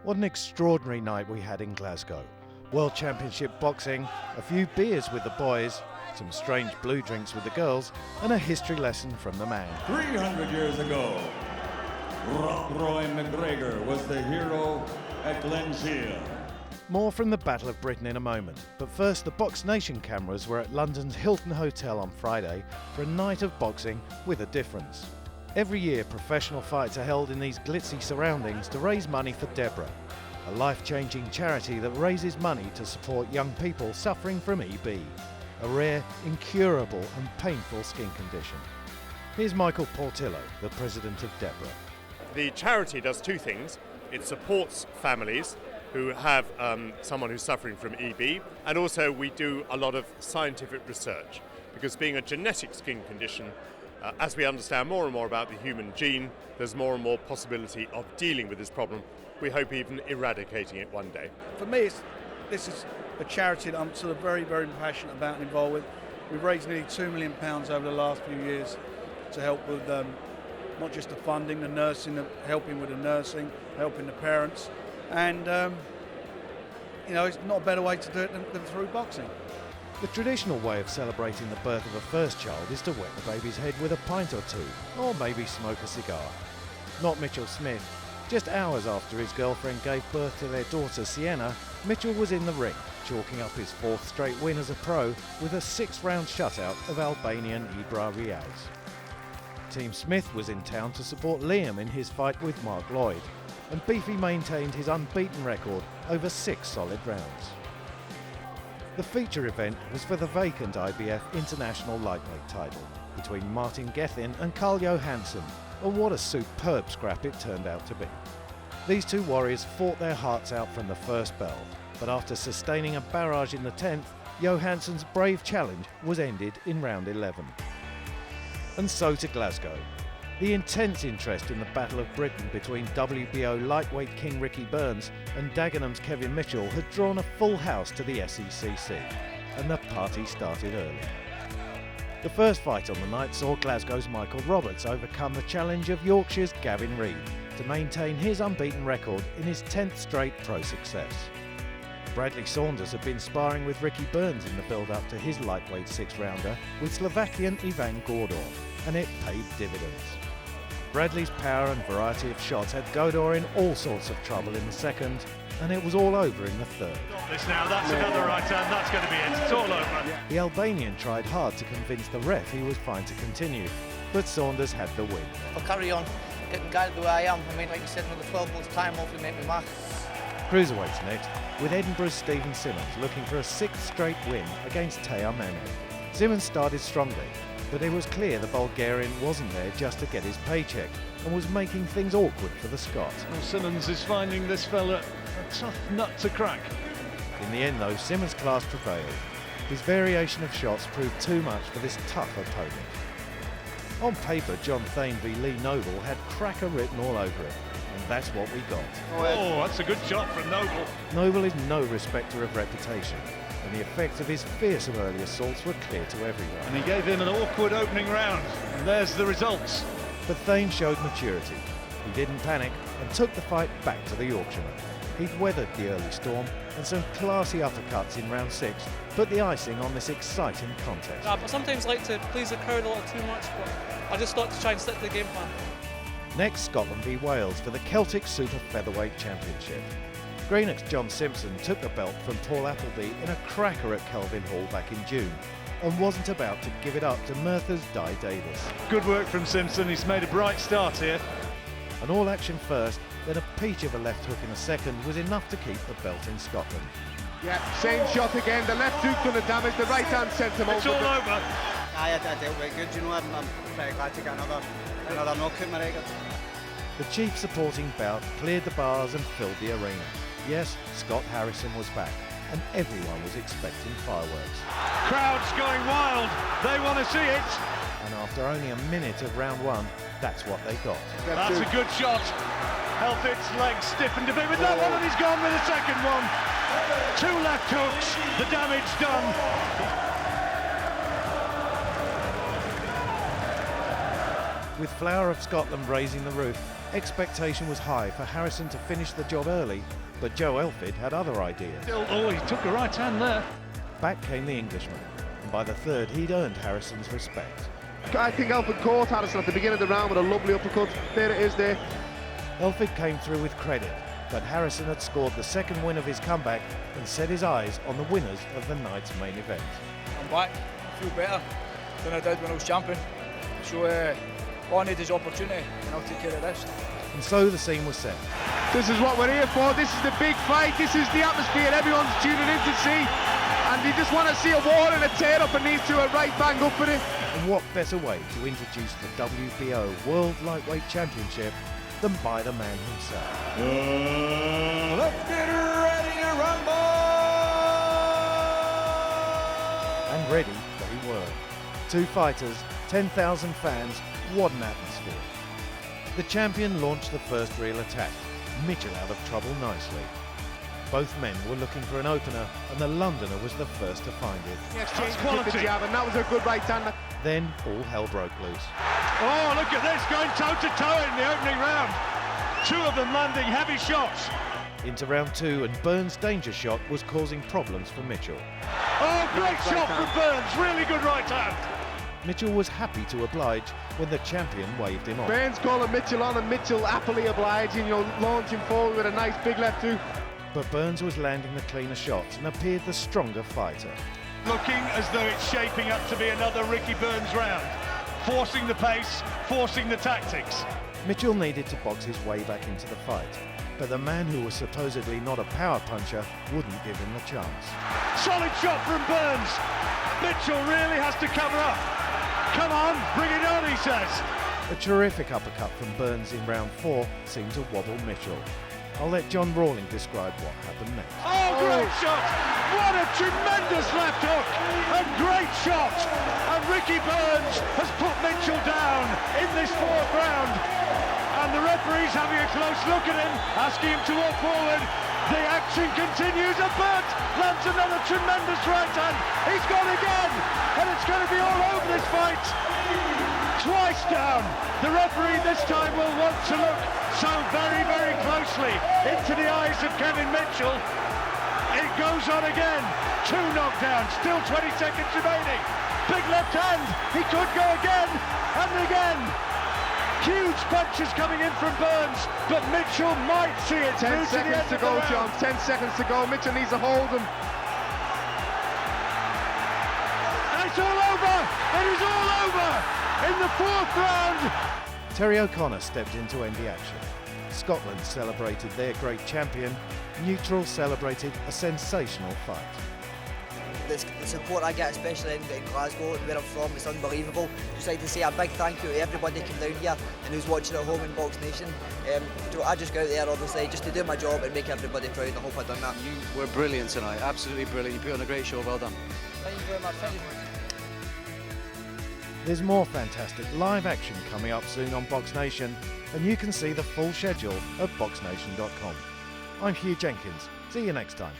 What an extraordinary night we had in Glasgow. World Championship boxing, a few beers with the boys, some strange blue drinks with the girls, and a history lesson from the man. 300 years ago, Roy McGregor was the hero at Glenshire. More from the Battle of Britain in a moment, but first the BoxNation cameras were at London's Hilton Hotel on Friday for a night of boxing with a difference. Every year professional fights are held in these glitzy surroundings to raise money for Deborah, a life-changing charity that raises money to support young people suffering from EB, a rare, incurable and painful skin condition. Here's Michael Portillo, the president of Deborah. The charity does two things. It supports families who have someone who's suffering from EB, and also we do a lot of scientific research, because being a genetic skin condition, as we understand more and more about the human gene, there's more and more possibility of dealing with this problem. We hope even eradicating it one day. For me, this is a charity that I'm sort of very, very passionate about and involved with. We've raised nearly £2 million over the last few years to help with not just the funding, the nursing, helping with the nursing, helping the parents. And, it's not a better way to do it than through boxing. The traditional way of celebrating the birth of a first child is to wet the baby's head with a pint or two, or maybe smoke a cigar. Not Mitchell Smith. Just hours after his girlfriend gave birth to their daughter Sienna, Mitchell was in the ring, chalking up his fourth straight win as a pro with a 6-round shutout of Albanian Ibra Riaz. Team Smith was in town to support Liam in his fight with Mark Lloyd, and Beefy maintained his unbeaten record over 6 solid rounds. The feature event was for the vacant IBF International Lightweight title between Martin Gethin and Carl Johansson, and what a superb scrap it turned out to be. These two warriors fought their hearts out from the first bell, but after sustaining a barrage in the 10th, Johansson's brave challenge was ended in round 11. And so to Glasgow. The intense interest in the Battle of Britain between WBO Lightweight King Ricky Burns and Dagenham's Kevin Mitchell had drawn a full house to the SECC, and the party started early. The first fight on the night saw Glasgow's Michael Roberts overcome the challenge of Yorkshire's Gavin Reid to maintain his unbeaten record in his 10th straight pro success. Bradley Saunders had been sparring with Ricky Burns in the build-up to his lightweight 6-rounder with Slovakian Ivan Gordor, and it paid dividends. Bradley's power and variety of shots had Godor in all sorts of trouble in the second, and it was all over in the third. This now, that's another right hand, that's going to be it, it's all over. The Albanian tried hard to convince the ref he was fine to continue, but Saunders had the win. I'll carry on, getting guided the way I am. I mean, like you said, another 12 months' time, hopefully make me mark. Cruiserweights next, with Edinburgh's Stephen Simmons looking for a 6th straight win against Taya Manu. Simmons started strongly, but it was clear the Bulgarian wasn't there just to get his paycheck and was making things awkward for the Scot. Well, Simmons is finding this fella a tough nut to crack. In the end though, Simmons' class prevailed. His variation of shots proved too much for this tough opponent. On paper, John Thane v Lee Noble had cracker written all over it, and that's what we got. Oh, that's a good shot from Noble. Noble is no respecter of reputation, and the effects of his fearsome early assaults were clear to everyone. And he gave him an awkward opening round, and there's the results. But Thane showed maturity. He didn't panic and took the fight back to the Yorkshireman. He'd weathered the early storm, and some classy uppercuts in round 6 put the icing on this exciting contest. I sometimes like to please the crowd a little too much, but I just thought to try and stick to the game plan. Next, Scotland v Wales for the Celtic Super Featherweight Championship. Greenock's John Simpson took the belt from Paul Appleby in a cracker at Kelvin Hall back in June, and wasn't about to give it up to Merthyr's Di Davis. Good work from Simpson, he's made a bright start here. An all-action first, then a peach of a left hook in a second was enough to keep the belt in Scotland. Yeah, same shot again, the left hook going to damage, the right hand sent him over. It's all over. I dealt with it good, I'm very glad to get another knock at my record. The chief supporting bout cleared the bars and filled the arena. Yes, Scott Harrison was back, and everyone was expecting fireworks. Crowd's going wild, they want to see it. And after only a minute of round 1, that's what they got. That's a good shot. Helfet's legs stiffened a bit with that one, and he's gone with the second one. 2 left hooks, the damage done. With Flower of Scotland raising the roof, expectation was high for Harrison to finish the job early, but Joe Elfid had other ideas. Oh, he took a right hand there. Back came the Englishman, and by the third he'd earned Harrison's respect. I think Elfid caught Harrison at the beginning of the round with a lovely uppercut. There it is there. Elfid came through with credit, but Harrison had scored the second win of his comeback and set his eyes on the winners of the night's main event. I'm back, I feel better than I did when I was champion. So all I need is opportunity and I'll take care of this. And so the scene was set. This is what we're here for. This is the big fight. This is the atmosphere everyone's tuning in to see. And you just want to see a war and a tear up, and these two are right bang up for it. And what better way to introduce the WBO World Lightweight Championship than by the man himself. Let's get ready to rumble! And ready they were. 2 fighters, 10,000 fans, what an atmosphere. The champion launched the first real attack, Mitchell out of trouble nicely. Both men were looking for an opener, and the Londoner was the first to find it. That's quality. The jab, and that was a good right hand. Then all hell broke loose. Oh, look at this, going toe-to-toe in the opening round. 2 of them landing heavy shots. Into round 2, and Burns' danger shot was causing problems for Mitchell. Oh, great shot from Burns, really good right hand. Mitchell was happy to oblige when the champion waved him off. Burns calling Mitchell on, and Mitchell happily obliging, launching forward with a nice big left hook. But Burns was landing the cleaner shots and appeared the stronger fighter. Looking as though it's shaping up to be another Ricky Burns round. Forcing the pace, forcing the tactics. Mitchell needed to box his way back into the fight, but the man who was supposedly not a power puncher wouldn't give him the chance. Solid shot from Burns. Mitchell really has to cover up. Come on, bring it on, he says. A terrific uppercut from Burns in round 4 seemed to wobble Mitchell. I'll let John Rawling describe what happened next. Oh, great shot! What a tremendous left hook! A great shot! And Ricky Burns has put Mitchell down in this 4th round. And the referee's having a close look at him, asking him to walk forward. The action continues, and Burns lands another tremendous right hand. He's gone again, and it's going to be all over this fight. Twice down. The referee this time will want to look so very, very closely into the eyes of Kevin Mitchell. It goes on again. 2 knockdowns, still 20 seconds remaining. Big left hand, he could go again and again. Huge punches coming in from Burns, but Mitchell might see it. 10 seconds to go, John. 10 seconds to go. Mitchell needs to hold him. And it's all over. It is all over in the 4th round. Terry O'Connor stepped in to end the action. Scotland celebrated their great champion. Neutral celebrated a sensational fight. The support I get, especially in Glasgow, where I'm from, it's unbelievable. Just like to say a big thank you to everybody that came down here and who's watching at home in BoxNation. I just go out there, obviously, just to do my job and make everybody proud. I hope I've done that. You were brilliant tonight, absolutely brilliant. You put on a great show, well done. Thank you very much. Thank you. There's more fantastic live action coming up soon on BoxNation, and you can see the full schedule at BoxNation.com. I'm Hugh Jenkins. See you next time.